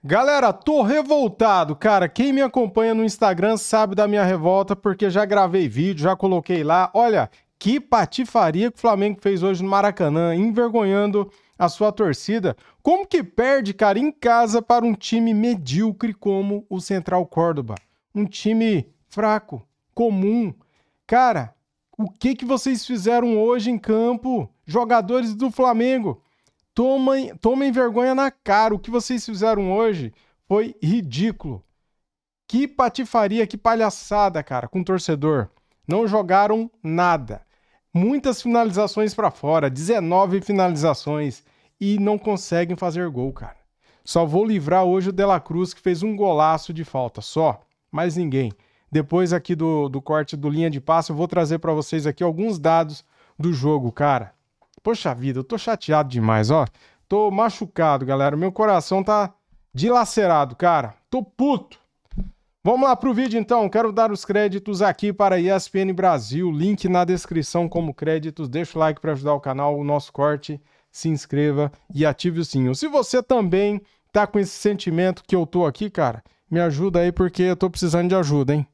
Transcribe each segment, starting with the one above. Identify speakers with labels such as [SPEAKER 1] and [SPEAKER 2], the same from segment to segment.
[SPEAKER 1] Galera, tô revoltado, cara. Quem me acompanha no Instagram sabe da minha revolta, porque já gravei vídeo, já coloquei lá. Olha, que patifaria que o Flamengo fez hoje no Maracanã, envergonhando a sua torcida. Como que perde, cara, em casa para um time medíocre como o Central Córdoba? Um time fraco, comum. Cara, o que vocês fizeram hoje em campo, jogadores do Flamengo? Tomem vergonha na cara. O que vocês fizeram hoje foi ridículo. Que patifaria, que palhaçada, cara, com o torcedor. Não jogaram nada. Muitas finalizações pra fora, 19 finalizações e não conseguem fazer gol, cara. Só vou livrar hoje o De La Cruz, que fez um golaço de falta, só. Mais ninguém. Depois aqui do corte do linha de passe, eu vou trazer pra vocês aqui alguns dados do jogo, cara. Poxa vida, eu tô chateado demais, ó. Tô machucado, galera. Meu coração tá dilacerado, cara. Tô puto. Vamos lá pro vídeo, então. Quero dar os créditos aqui para a ESPN Brasil. Link na descrição como créditos. Deixa o like para ajudar o canal, o nosso corte. Se inscreva e ative o sininho. Se você também tá com esse sentimento que eu tô aqui, cara, me ajuda aí porque eu tô precisando de ajuda, hein?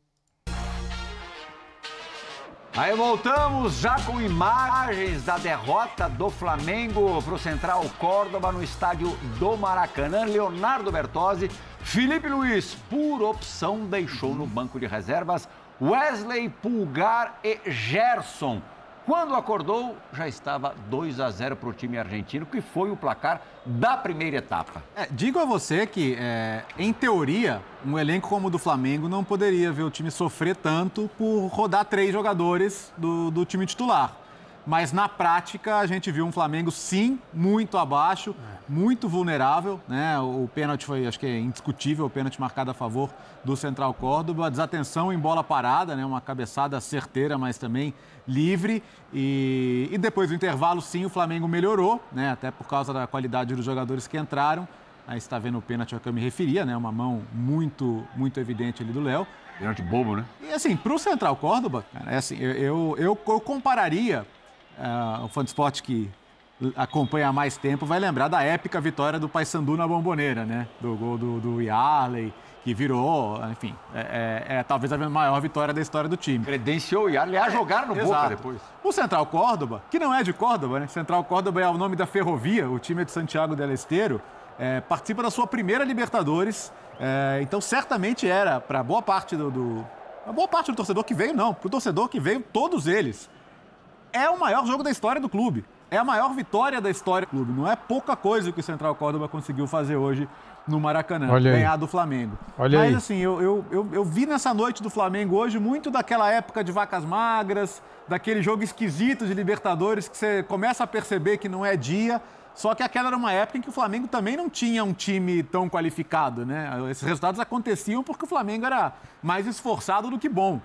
[SPEAKER 2] Aí voltamos já com imagens da derrota do Flamengo para o Central Córdoba no estádio do Maracanã. Leonardo Bertozzi, Felipe Luiz, por opção, deixou no banco de reservas Wesley, Pulgar e Gerson. Quando acordou, já estava 2-0 para o time argentino, que foi o placar da primeira etapa.
[SPEAKER 3] Digo a você que, em teoria, um elenco como o do Flamengo não poderia ver o time sofrer tanto por rodar 3 jogadores do time titular. Mas, na prática, a gente viu um Flamengo, sim, muito abaixo, muito vulnerável, né? O pênalti foi, acho que é indiscutível, o pênalti marcado a favor do Central Córdoba. Desatenção em bola parada, né? Uma cabeçada certeira, mas também livre. E depois do intervalo, sim, o Flamengo melhorou, né? Até por causa da qualidade dos jogadores que entraram. Aí você está vendo o pênalti a que eu me referia, né? Uma mão muito evidente ali do Léo.
[SPEAKER 2] Pênalti bobo, né?
[SPEAKER 3] E assim, para o Central Córdoba, cara, assim, eu compararia... o fã de esporte que acompanha há mais tempo vai lembrar da épica vitória do Paysandu na Bomboneira, né? Do gol do Yarley, que virou, enfim, talvez a maior vitória da história do time.
[SPEAKER 2] Credenciou o Yarley a jogar no Boca depois.
[SPEAKER 3] O Central Córdoba, que não é de Córdoba, né? Central Córdoba é o nome da ferrovia, o time é de Santiago del Estero, participa da sua primeira Libertadores, então certamente era para boa parte do torcedor que veio, não, para o torcedor que veio, todos eles. É o maior jogo da história do clube. É a maior vitória da história do clube. Não é pouca coisa o que o Central Córdoba conseguiu fazer hoje no Maracanã. Ganhar do Flamengo. Mas assim, eu vi nessa noite do Flamengo hoje muito daquela época de vacas magras, daquele jogo esquisito de Libertadores que você começa a perceber que não é dia. Só que aquela era uma época em que o Flamengo também não tinha um time tão qualificado, né? Esses resultados aconteciam porque o Flamengo era mais esforçado do que bom.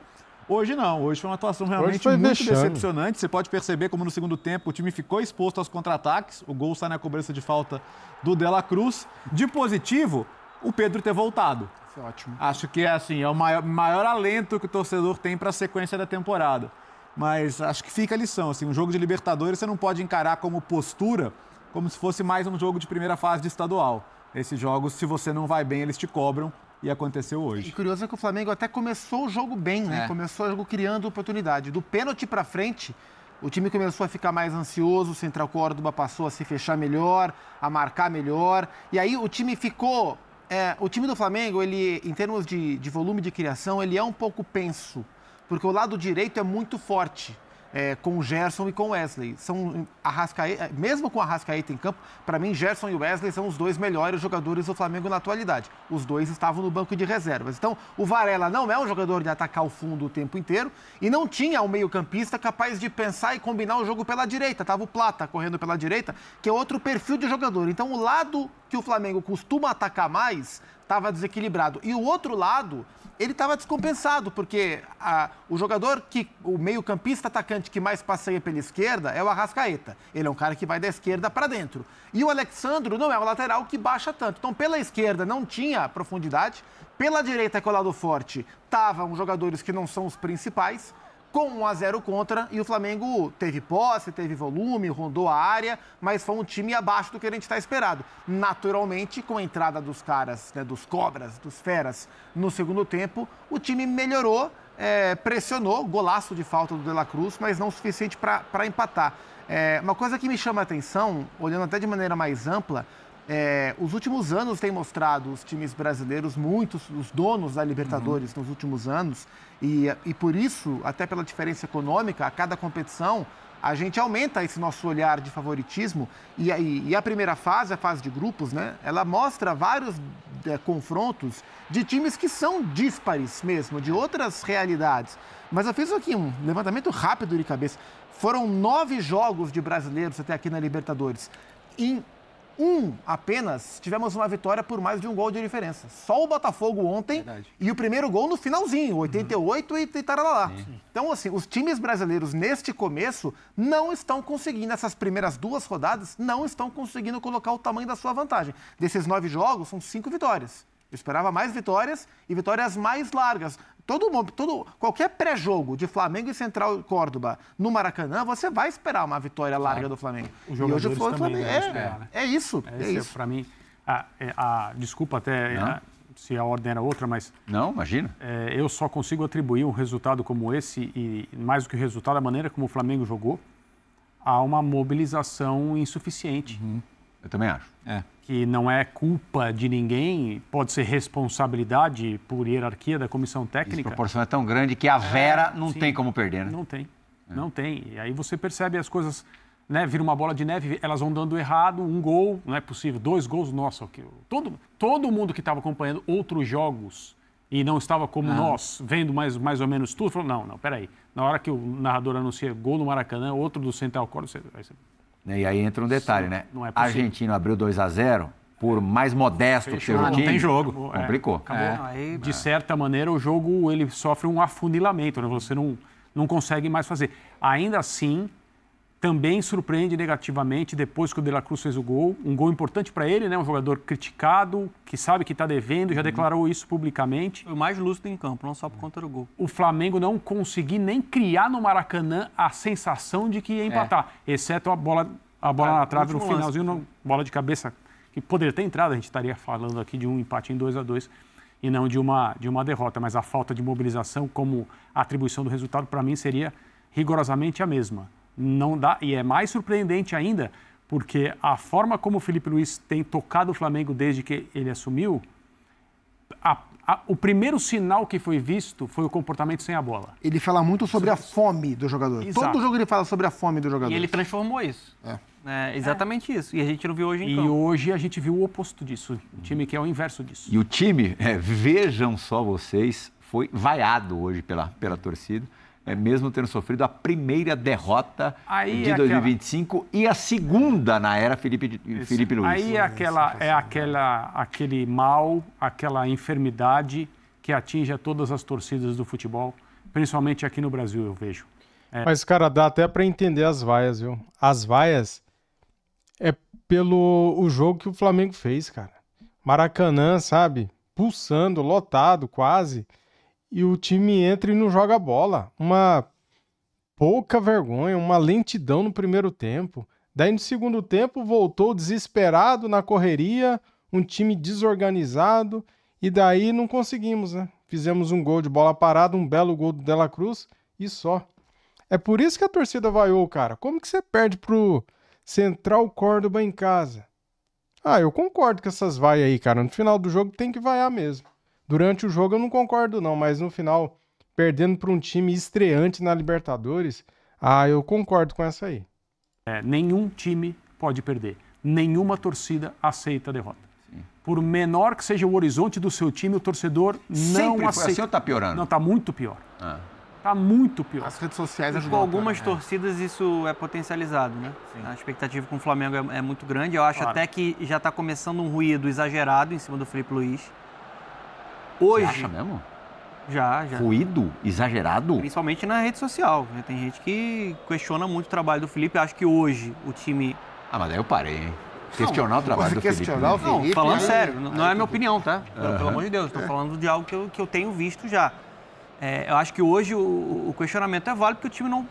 [SPEAKER 3] Hoje não, hoje foi uma atuação realmente muito decepcionante. Você pode perceber como no segundo tempo o time ficou exposto aos contra-ataques. O gol sai na cobrança de falta do De La Cruz. De positivo, o Pedro ter voltado.
[SPEAKER 4] Foi ótimo.
[SPEAKER 3] Acho que é o maior alento que o torcedor tem para a sequência da temporada. Mas acho que fica a lição. Assim, um jogo de Libertadores você não pode encarar como postura, como se fosse mais um jogo de primeira fase de estadual. Esses jogos, se você não vai bem, eles te cobram. E aconteceu hoje.
[SPEAKER 4] E curioso é que o Flamengo até começou o jogo bem, né? Começou o jogo criando oportunidade. Do pênalti para frente, o time começou a ficar mais ansioso, o Central Córdoba passou a se fechar melhor, a marcar melhor. E aí o time ficou... o time do Flamengo, ele, em termos de volume de criação, ele é um pouco penso. Porque o lado direito é muito forte. Com o Gerson e com o Wesley. Mesmo com a Arrascaeta em campo, para mim, Gerson e Wesley são os dois melhores jogadores do Flamengo na atualidade. Os dois estavam no banco de reservas. Então, o Varela não é um jogador de atacar o fundo o tempo inteiro e não tinha um meio-campista capaz de pensar e combinar o jogo pela direita. Tava o Plata correndo pela direita, que é outro perfil de jogador. Então, o lado que o Flamengo costuma atacar mais estava desequilibrado. E o outro lado... ele estava descompensado, porque o meio-campista atacante que mais passeia pela esquerda é o Arrascaeta. Ele é um cara que vai da esquerda para dentro. E o Alexandro não é o lateral que baixa tanto. Então, pela esquerda não tinha profundidade, pela direita, que é o lado forte, estavam jogadores que não são os principais. com 1-0 contra, e o Flamengo teve posse, teve volume, rondou a área, mas foi um time abaixo do que a gente está esperado. Naturalmente, com a entrada dos caras, né, dos cobras, dos feras, no segundo tempo, o time melhorou, pressionou, golaço de falta do De La Cruz, mas não o suficiente para empatar. Uma coisa que me chama a atenção, olhando até de maneira mais ampla, os últimos anos têm mostrado os times brasileiros, muitos, os donos da Libertadores nos últimos anos, e por isso, até pela diferença econômica, a cada competição, a gente aumenta esse nosso olhar de favoritismo, e a primeira fase, a fase de grupos, né, ela mostra vários confrontos de times que são díspares mesmo, de outras realidades. Mas eu fiz aqui um levantamento rápido de cabeça. Foram 9 jogos de brasileiros até aqui na Libertadores. Em apenas tivemos uma vitória por mais de um gol de diferença. Só o Botafogo ontem. Verdade. E o primeiro gol no finalzinho, 88 e tarará. Então, assim, os times brasileiros neste começo não estão conseguindo, essas primeiras 2 rodadas, não estão conseguindo colocar o tamanho da sua vantagem. Desses 9 jogos, são 5 vitórias. Eu esperava mais vitórias e vitórias mais largas. Qualquer pré-jogo de Flamengo e Central Córdoba no Maracanã, você vai esperar uma vitória larga do Flamengo.
[SPEAKER 5] E hoje foi o Flamengo.
[SPEAKER 4] É isso.
[SPEAKER 5] Para mim, desculpa até se a ordem era outra, mas...
[SPEAKER 2] Não, imagina.
[SPEAKER 5] Eu só consigo atribuir um resultado como esse, e mais do que o resultado, a maneira como o Flamengo jogou, a uma mobilização insuficiente.
[SPEAKER 2] Eu também acho.
[SPEAKER 5] Que não é culpa de ninguém, pode ser responsabilidade por hierarquia da comissão técnica.
[SPEAKER 2] A proporção é tão grande que a Vera não tem como perder, né?
[SPEAKER 5] Não tem. E aí você percebe as coisas, né? Vira uma bola de neve, elas vão dando errado, um gol, não é possível, 2 gols, nossa. Todo mundo que estava acompanhando outros jogos e não estava como nós, vendo mais ou menos tudo, falou, não, peraí. Na hora que o narrador anuncia gol no Maracanã, outro do Central Córdoba, você...
[SPEAKER 2] E aí entra um detalhe, né?
[SPEAKER 5] Não é
[SPEAKER 2] a Argentina abriu 2-0, por mais modesto que seja o time,
[SPEAKER 5] não tem jogo.
[SPEAKER 2] Complicou.
[SPEAKER 5] De certa maneira, o jogo ele sofre um afunilamento, né? Você não consegue mais fazer. Ainda assim, também surpreende negativamente depois que o De La Cruz fez o gol. Um gol importante para ele, né? Um jogador criticado, que sabe que está devendo, já declarou isso publicamente.
[SPEAKER 6] Foi o mais lúcido em campo, não só por conta do gol.
[SPEAKER 5] O Flamengo não conseguiu nem criar no Maracanã a sensação de que ia empatar, exceto a bola na trave no finalzinho, bola de cabeça, que poderia ter entrado, a gente estaria falando aqui de um empate em 2-2 e não de uma derrota, mas a falta de mobilização como atribuição do resultado, para mim, seria rigorosamente a mesma. Não dá, e é mais surpreendente ainda, porque a forma como o Felipe Luiz tem tocado o Flamengo desde que ele assumiu, o primeiro sinal que foi visto foi o comportamento sem a bola.
[SPEAKER 4] Ele fala muito sobre a fome do jogador.
[SPEAKER 5] Exato.
[SPEAKER 4] Todo jogo ele fala sobre a fome do jogador.
[SPEAKER 6] E ele transformou isso. Exatamente isso. E a gente não viu hoje em campo.
[SPEAKER 5] E hoje a gente viu o oposto disso. O time que é o inverso disso.
[SPEAKER 2] E o time, vejam só vocês, foi vaiado hoje pela torcida. Mesmo tendo sofrido a primeira derrota de 2025 e a segunda na era Felipe Luiz.
[SPEAKER 5] Aí aquele mal, aquela enfermidade que atinge a todas as torcidas do futebol, principalmente aqui no Brasil, eu vejo.
[SPEAKER 1] Mas, cara, dá até para entender as vaias, viu? As vaias é pelo o jogo que o Flamengo fez, cara. Maracanã, sabe? Pulsando, lotado quase. E o time entra e não joga bola. Uma pouca vergonha, uma lentidão no primeiro tempo. Daí no segundo tempo voltou desesperado na correria, um time desorganizado, e daí não conseguimos, né? Fizemos um gol de bola parada, um belo gol do De La Cruz e só. É por isso que a torcida vaiou, cara. Como que você perde pro Central Córdoba em casa? Eu concordo com essas vaias aí, cara. No final do jogo tem que vaiar mesmo. Durante o jogo eu não concordo não, mas no final, perdendo para um time estreante na Libertadores, eu concordo com essa aí.
[SPEAKER 5] Nenhum time pode perder. Nenhuma torcida aceita a derrota. Sim. Por menor que seja o horizonte do seu time, o torcedor não aceita.
[SPEAKER 2] Assim ou tá piorando?
[SPEAKER 5] Não, tá muito pior. Tá muito pior.
[SPEAKER 4] As redes sociais
[SPEAKER 6] ajudam. Com algumas torcidas isso é potencializado, né? Sim. A expectativa com o Flamengo é muito grande. Eu acho até que já está começando um ruído exagerado em cima do Felipe Luiz. Hoje,
[SPEAKER 2] você acha mesmo?
[SPEAKER 6] Já.
[SPEAKER 2] Ruído? Exagerado?
[SPEAKER 6] Principalmente na rede social. Né? Tem gente que questiona muito o trabalho do Felipe. Acho que hoje o time...
[SPEAKER 2] mas daí eu parei, hein? Questionar o trabalho do Felipe.
[SPEAKER 6] Não, falando sério. Não é a minha opinião, tá? Pelo amor de Deus. Estou falando de algo que eu tenho visto já. Eu acho que hoje o questionamento é válido porque o time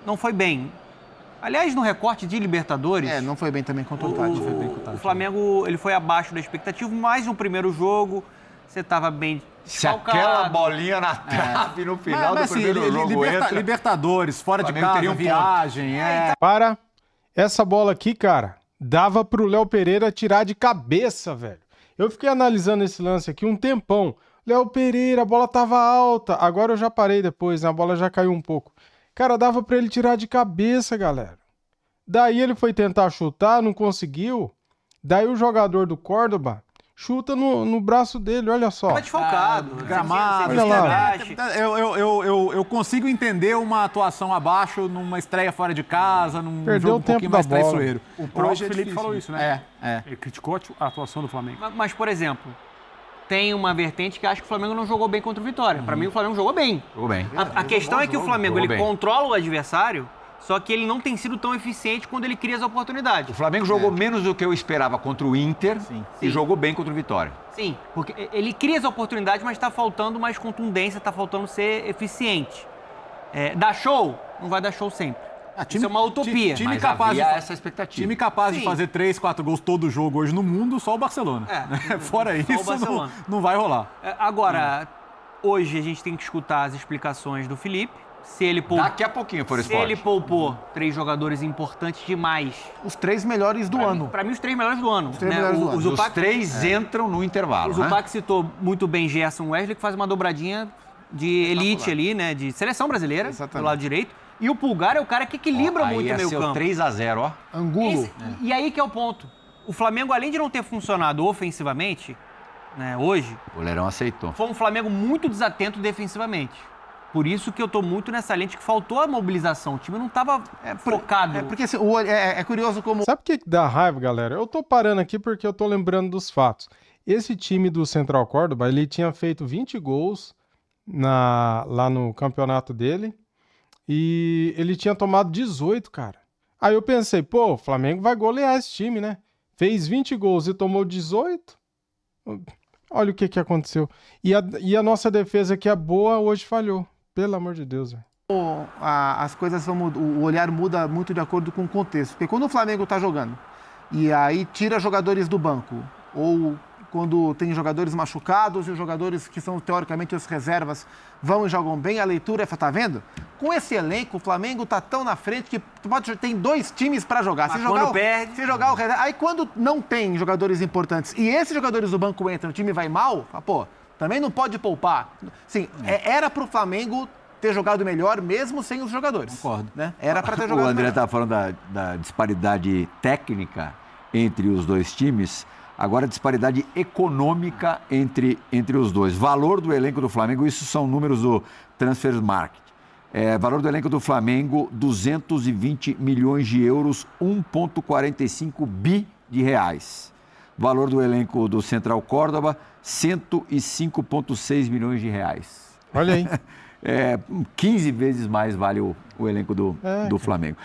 [SPEAKER 6] não foi bem. Aliás, no recorte de Libertadores...
[SPEAKER 4] não foi bem também contra o Tati.
[SPEAKER 6] O Flamengo ele foi abaixo da expectativa, mas no primeiro jogo você estava bem desfalcado.
[SPEAKER 2] Se aquela bolinha na trave no final do primeiro jogo entra...
[SPEAKER 3] Libertadores, fora de casa, viagem...
[SPEAKER 1] Para essa bola aqui, cara, dava pro Léo Pereira tirar de cabeça, velho. Eu fiquei analisando esse lance aqui um tempão. Léo Pereira, a bola tava alta. Agora eu já parei depois, né? A bola já caiu um pouco. Cara, dava pra ele tirar de cabeça, galera. Daí ele foi tentar chutar, não conseguiu. Daí o jogador do Córdoba chuta no braço dele, olha só.
[SPEAKER 6] Tá desfalcado.
[SPEAKER 3] Gramado.
[SPEAKER 1] Olha lá.
[SPEAKER 3] Eu consigo entender uma atuação abaixo numa estreia fora de casa, num
[SPEAKER 1] Perdeu
[SPEAKER 3] jogo
[SPEAKER 1] o tempo
[SPEAKER 3] pouquinho mais
[SPEAKER 1] da bola.
[SPEAKER 3] traiçoeiro.
[SPEAKER 5] O próprio Felipe
[SPEAKER 3] difícil.
[SPEAKER 5] falou isso, né?
[SPEAKER 3] É.
[SPEAKER 5] Ele criticou a atuação do Flamengo.
[SPEAKER 6] Mas, por exemplo, tem uma vertente que acha que o Flamengo não jogou bem contra o Vitória. Para mim, o Flamengo jogou bem.
[SPEAKER 2] Jogou bem.
[SPEAKER 6] A questão é que o Flamengo ele controla o adversário, só que ele não tem sido tão eficiente quando ele cria as oportunidades.
[SPEAKER 2] O Flamengo jogou menos do que eu esperava contra o Inter e jogou bem contra o Vitória.
[SPEAKER 6] Sim, porque ele cria as oportunidades, mas está faltando mais contundência, está faltando ser eficiente. Dar show? Não vai dar show sempre. Isso é uma utopia.
[SPEAKER 3] Time
[SPEAKER 2] Mas
[SPEAKER 3] capaz
[SPEAKER 2] havia
[SPEAKER 3] de,
[SPEAKER 2] essa expectativa.
[SPEAKER 3] Time capaz de fazer 3, 4 gols todo jogo hoje no mundo, só o Barcelona. Fora isso, não vai rolar.
[SPEAKER 6] Agora, hoje a gente tem que escutar as explicações do Felipe. Se ele
[SPEAKER 2] Daqui a pouquinho, por
[SPEAKER 6] Se ele poupou 3 jogadores importantes demais.
[SPEAKER 4] Os 3 melhores do ano.
[SPEAKER 6] Para mim, os 3 melhores do ano.
[SPEAKER 4] Os 3 melhores do ano.
[SPEAKER 2] Os 3 entram no intervalo,
[SPEAKER 6] O Zupac citou muito bem Gerson Wesley, que faz uma dobradinha de elite ali, né? De seleção brasileira, do lado direito. E o Pulgar é o cara que equilibra muito o meio campo.
[SPEAKER 2] 3-0, ó.
[SPEAKER 4] Angulo.
[SPEAKER 6] E aí que é o ponto. O Flamengo, além de não ter funcionado ofensivamente, né, hoje...
[SPEAKER 2] O goleirão aceitou.
[SPEAKER 6] Foi um Flamengo muito desatento defensivamente. Por isso que eu tô muito nessa lente que faltou a mobilização. O time não tava focado.
[SPEAKER 4] Porque assim, é curioso como...
[SPEAKER 1] Sabe o que dá raiva, galera? Eu tô parando aqui porque eu tô lembrando dos fatos. Esse time do Central Córdoba, ele tinha feito 20 gols lá no campeonato dele e ele tinha tomado 18, cara. Aí eu pensei, pô, o Flamengo vai golear esse time, né? Fez 20 gols e tomou 18. Olha o que aconteceu. E a nossa defesa que é boa hoje falhou. Pelo amor de Deus, velho.
[SPEAKER 4] As coisas vão mudar, o olhar muda muito de acordo com o contexto. Porque quando o Flamengo tá jogando e aí tira jogadores do banco, ou quando tem jogadores machucados e os jogadores que são teoricamente as reservas vão e jogam bem, a leitura é, tá vendo? Com esse elenco, o Flamengo tá tão na frente que tem 2 times para jogar.
[SPEAKER 6] Mas quando perde...
[SPEAKER 4] Se jogar o reserva... Aí quando não tem jogadores importantes e esses jogadores do banco entram, o time vai mal, pô, também não pode poupar. Sim, era pro Flamengo ter jogado melhor mesmo sem os jogadores.
[SPEAKER 3] Concordo.
[SPEAKER 4] Né? Era para ter jogado
[SPEAKER 2] O André
[SPEAKER 4] melhor.
[SPEAKER 2] estava falando da disparidade técnica entre os dois times. Agora, a disparidade econômica entre os dois. Valor do elenco do Flamengo, isso são números do Transfermarkt. Valor do elenco do Flamengo, 220 milhões de euros, 1,45 bi de reais. Valor do elenco do Central Córdoba, 105,6 milhões de reais.
[SPEAKER 1] Olha aí.
[SPEAKER 2] 15 vezes mais vale o elenco do Flamengo.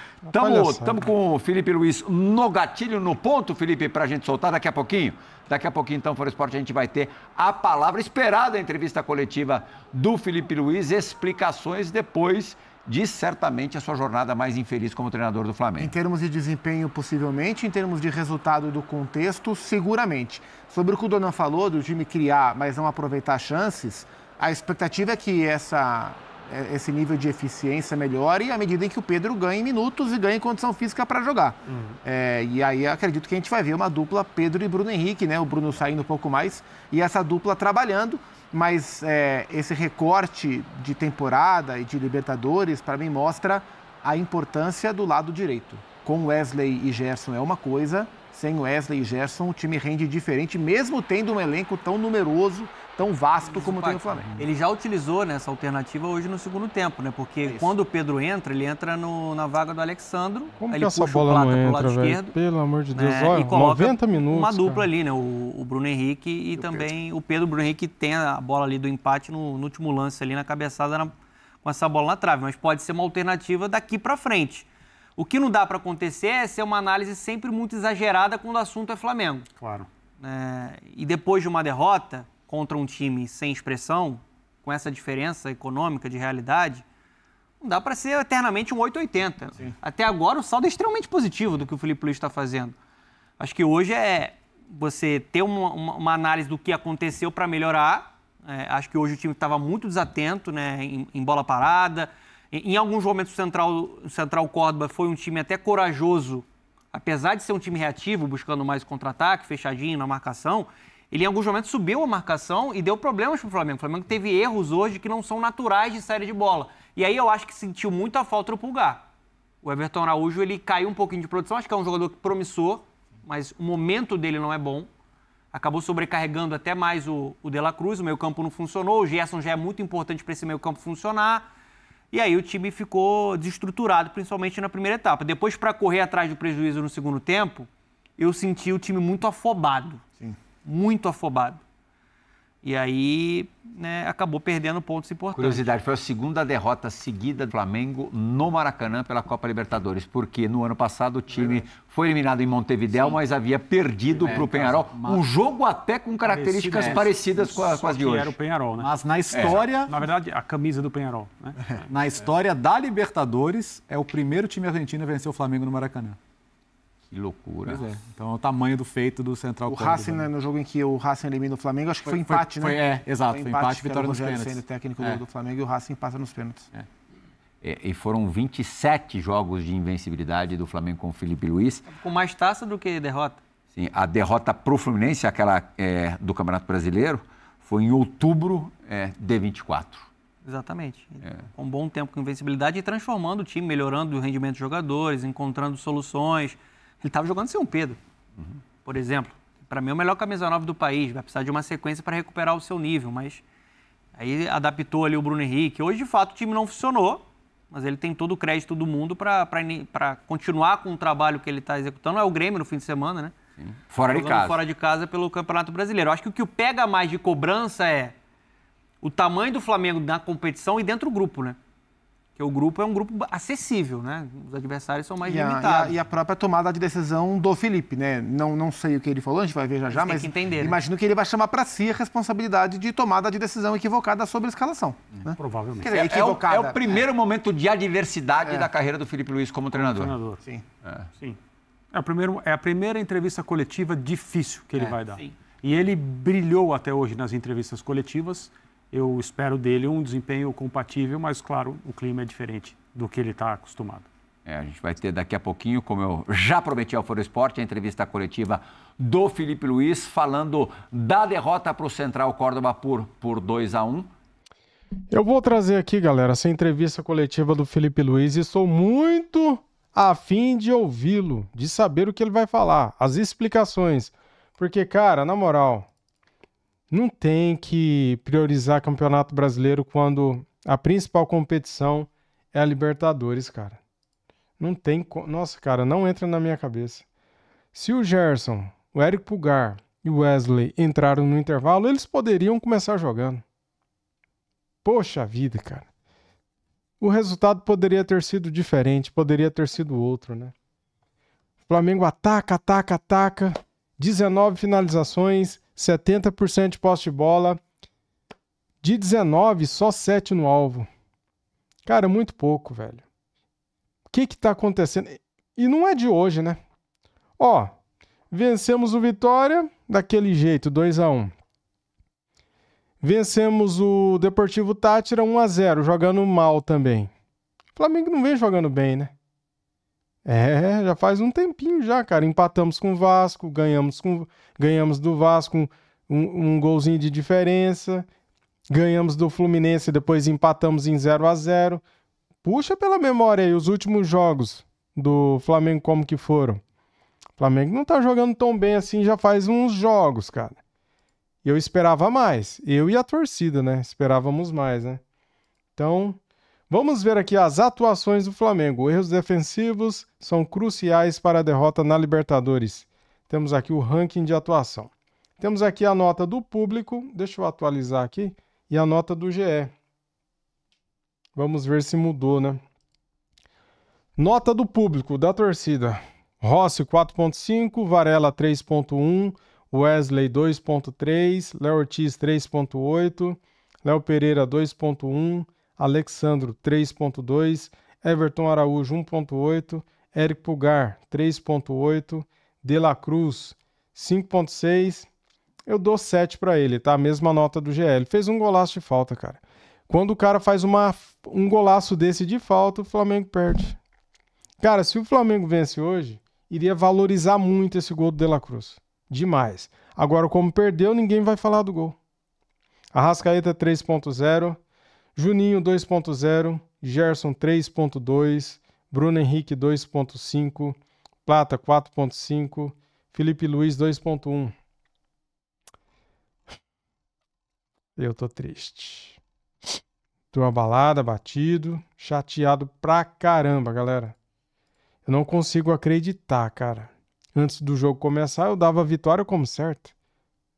[SPEAKER 2] Estamos com o Felipe Luiz no gatilho, no ponto, Felipe, para a gente soltar daqui a pouquinho. Daqui a pouquinho, então, Fora Esporte, a gente vai ter a palavra esperada, a entrevista coletiva do Felipe Luiz, explicações depois de, certamente, a sua jornada mais infeliz como treinador do Flamengo.
[SPEAKER 4] Em termos de desempenho, possivelmente. Em termos de resultado do contexto, seguramente. Sobre o que o Donan falou, do time criar, mas não aproveitar chances, a expectativa é que esse nível de eficiência melhore à medida em que o Pedro ganhe minutos e ganhe condição física para jogar. E aí acredito que a gente vai ver uma dupla Pedro e Bruno Henrique, né? O Bruno saindo um pouco mais e essa dupla trabalhando. Mas esse recorte de temporada e de Libertadores, para mim, mostra a importância do lado direito. Com Wesley e Gerson é uma coisa, sem Wesley e Gerson o time rende diferente, mesmo tendo um elenco tão numeroso, tão vasto como tem o Flamengo.
[SPEAKER 6] Ele já utilizou nessa alternativa hoje no segundo tempo, né? Porque quando o Pedro entra, ele entra na vaga do Alexandro.
[SPEAKER 1] Como
[SPEAKER 6] ele
[SPEAKER 1] que essa
[SPEAKER 6] puxa
[SPEAKER 1] bola
[SPEAKER 6] o Plata
[SPEAKER 1] não
[SPEAKER 6] pro
[SPEAKER 1] entra,
[SPEAKER 6] lado
[SPEAKER 1] velho?
[SPEAKER 6] esquerdo.
[SPEAKER 1] Pelo amor de Deus,
[SPEAKER 6] Né?
[SPEAKER 1] olha,
[SPEAKER 6] E coloca
[SPEAKER 1] 90 minutos.
[SPEAKER 6] uma dupla
[SPEAKER 1] cara.
[SPEAKER 6] ali, né? O Bruno Henrique e também o Pedro. O Bruno Henrique tem a bola ali do empate no último lance ali na cabeçada com essa bola na trave. Mas pode ser uma alternativa daqui para frente. O que não dá para acontecer é ser uma análise sempre muito exagerada quando o assunto é Flamengo.
[SPEAKER 5] Claro.
[SPEAKER 6] E depois de uma derrota contra um time sem expressão, com essa diferença econômica de realidade, não dá para ser eternamente um 880. Até agora o saldo é extremamente positivo do que o Filipe Luís está fazendo. Acho que hoje é você ter uma análise do que aconteceu para melhorar. Acho que hoje o time estava muito desatento, né, em bola parada. Em alguns momentos o Central Córdoba foi um time até corajoso, apesar de ser um time reativo, buscando mais contra-ataque, fechadinho na marcação. Ele em alguns momentos subiu a marcação e deu problemas para o Flamengo. O Flamengo teve erros hoje que não são naturais de saída de bola. E aí eu acho que sentiu muito a falta do Pulgar. O Everton Araújo, ele caiu um pouquinho de produção, acho que é um jogador promissor, mas o momento dele não é bom. Acabou sobrecarregando até mais o De La Cruz, o meio-campo não funcionou, o Gerson já é muito importante para esse meio-campo funcionar. E aí o time ficou desestruturado, principalmente na primeira etapa. Depois, para correr atrás do prejuízo no segundo tempo, eu senti o time muito afobado. Sim. Muito afobado. E aí, né, acabou perdendo pontos importantes.
[SPEAKER 2] Curiosidade, foi a segunda derrota seguida do Flamengo no Maracanã pela Copa Libertadores, porque no ano passado o time foi eliminado em Montevidéu, mas havia perdido para o Penharol. Um jogo até com características parecidas com as de hoje.
[SPEAKER 5] Era o Penharol, né?
[SPEAKER 3] Mas na história...
[SPEAKER 5] Na verdade, a camisa do Penharol. Né?
[SPEAKER 3] Na história da Libertadores, é o primeiro time argentino a vencer o Flamengo no Maracanã.
[SPEAKER 2] Que loucura.
[SPEAKER 3] Pois é. Então é o tamanho do feito do Central
[SPEAKER 4] O
[SPEAKER 3] Córdoba.
[SPEAKER 4] Racing, né, no jogo em que o Racing elimina o Flamengo, acho que foi empate, né?
[SPEAKER 3] Exato, foi empate, vitória nos pênaltis.
[SPEAKER 4] Sendo técnico do Flamengo e o Racing passa nos pênaltis.
[SPEAKER 2] E foram 27 jogos de invencibilidade do Flamengo com o Filipe Luís.
[SPEAKER 6] Com mais taça do que derrota.
[SPEAKER 2] Sim, a derrota para o Fluminense, aquela do Campeonato Brasileiro, foi em outubro de 24.
[SPEAKER 6] Exatamente. Com um bom tempo com invencibilidade e transformando o time, melhorando o rendimento dos jogadores, encontrando soluções. Ele estava jogando sem o Pedro, por exemplo. Para mim, é o melhor camisa 9 do país. Vai precisar de uma sequência para recuperar o seu nível, mas aí adaptou ali o Bruno Henrique. Hoje, de fato, o time não funcionou, mas ele tem todo o crédito do mundo para continuar com o trabalho que ele está executando. É o Grêmio no fim de semana, né?
[SPEAKER 2] Sim. Fora
[SPEAKER 6] de casa pelo Campeonato Brasileiro. Eu acho que o que o pega mais de cobrança é o tamanho do Flamengo na competição e dentro do grupo, né? Porque o grupo é um grupo acessível, né? Os adversários são mais limitados.
[SPEAKER 4] E a própria tomada de decisão do Felipe, né? Não sei o que ele falou, a gente vai ver já, mas imagino que ele vai chamar para si a responsabilidade de tomada de decisão equivocada sobre a escalação. Né?
[SPEAKER 5] Provavelmente.
[SPEAKER 4] Quer dizer, equivocada.
[SPEAKER 2] É o primeiro momento de adversidade da carreira do Filipe Luís como treinador.
[SPEAKER 5] Sim. Sim. É a primeira entrevista coletiva difícil que ele vai dar. Sim. E ele brilhou até hoje nas entrevistas coletivas. Eu espero dele um desempenho compatível, mas, claro, o clima é diferente do que ele está acostumado.
[SPEAKER 2] A gente vai ter daqui a pouquinho, como eu já prometi ao Foro Esporte, a entrevista coletiva do Filipe Luís, falando da derrota para o Central Córdoba por 2-1.
[SPEAKER 1] Eu vou trazer aqui, galera, essa entrevista coletiva do Filipe Luís e estou muito afim de ouvi-lo, de saber o que ele vai falar, as explicações. Porque, cara, na moral... Não tem que priorizar Campeonato Brasileiro quando a principal competição é a Libertadores, cara. Não tem... Nossa, cara, não entra na minha cabeça. Se o Gerson, o Érico Pulgar e o Wesley entraram no intervalo, eles poderiam começar jogando. Poxa vida, cara. O resultado poderia ter sido diferente, poderia ter sido outro, né? O Flamengo ataca. 19 finalizações... 70% de posse de bola. De 19, só 7 no alvo. Cara, muito pouco, velho. O que tá acontecendo? E não é de hoje, né? Ó, vencemos o Vitória daquele jeito, 2-1. Vencemos o Deportivo Táchira 1-0, jogando mal também. O Flamengo não vem jogando bem, né? Já faz um tempinho já, cara. Empatamos com o Vasco, ganhamos do Vasco um golzinho de diferença, ganhamos do Fluminense, depois empatamos em 0-0. Puxa pela memória aí os últimos jogos do Flamengo como que foram. O Flamengo não tá jogando tão bem assim já faz uns jogos, cara. Eu esperava mais. Eu e a torcida, né? Esperávamos mais, né? Então... Vamos ver aqui as atuações do Flamengo. Erros defensivos são cruciais para a derrota na Libertadores. Temos aqui o ranking de atuação. Temos aqui a nota do público. Deixa eu atualizar aqui. E a nota do GE. Vamos ver se mudou, né? Nota do público, da torcida. Rossi 4.5, Varela 3.1, Wesley 2.3, Léo Ortiz 3.8, Léo Pereira 2.1, Alexandro 3.2, Everton Araújo 1.8, Eric Pulgar 3.8, De La Cruz 5.6. Eu dou 7 para ele, tá? A mesma nota do GL. Fez um golaço de falta, cara. Quando o cara faz um golaço desse de falta, o Flamengo perde. Cara, se o Flamengo vence hoje, iria valorizar muito esse gol do De La Cruz. Demais. Agora, como perdeu, ninguém vai falar do gol. Arrascaeta 3.0, Juninho 2.0, Gerson 3.2, Bruno Henrique 2.5, Plata 4.5, Felipe Luiz 2.1. Eu tô triste. Tô abalado, abatido, chateado pra caramba, galera. Eu não consigo acreditar, cara. Antes do jogo começar, eu dava a vitória como certa.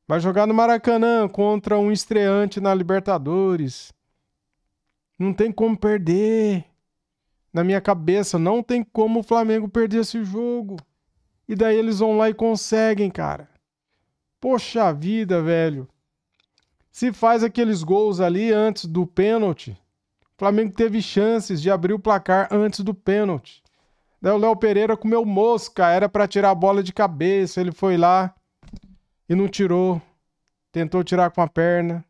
[SPEAKER 1] Vai jogar no Maracanã contra um estreante na Libertadores. Não tem como perder. Na minha cabeça, não tem como o Flamengo perder esse jogo. E daí eles vão lá e conseguem, cara. Poxa vida, velho. Se faz aqueles gols ali antes do pênalti, o Flamengo teve chances de abrir o placar antes do pênalti. Daí o Léo Pereira comeu mosca, era para tirar a bola de cabeça, ele foi lá e não tirou. Tentou tirar com a perna.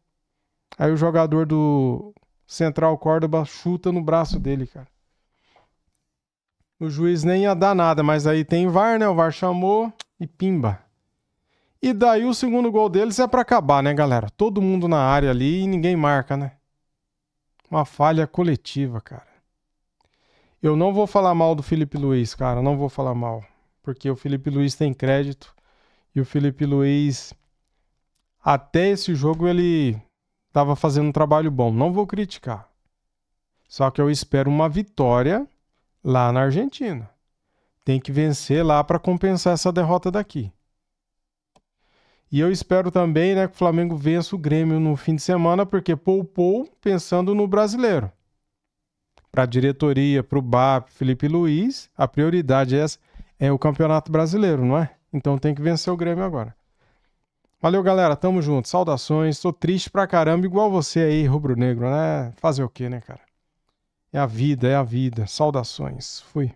[SPEAKER 1] Aí o jogador do Central Córdoba chuta no braço dele, cara. O juiz nem ia dar nada, mas aí tem VAR, né? O VAR chamou e pimba. E daí o segundo gol deles é pra acabar, né, galera? Todo mundo na área ali e ninguém marca, né? Uma falha coletiva, cara. Eu não vou falar mal do Felipe Luiz, cara. Não vou falar mal. Porque o Felipe Luiz tem crédito. E o Felipe Luiz, até esse jogo, ele tava fazendo um trabalho bom. Não vou criticar. Só que eu espero uma vitória lá na Argentina. Tem que vencer lá pra compensar essa derrota daqui. E eu espero também, né, que o Flamengo vença o Grêmio no fim de semana, porque poupou pensando no brasileiro. Para a diretoria, para o BAP, Felipe Luiz, a prioridade é o Campeonato Brasileiro, não é? Então tem que vencer o Grêmio agora. Valeu, galera. Tamo junto. Saudações. Tô triste pra caramba, igual você aí, rubro-negro, né? Fazer o quê, né, cara? É a vida, é a vida. Saudações. Fui.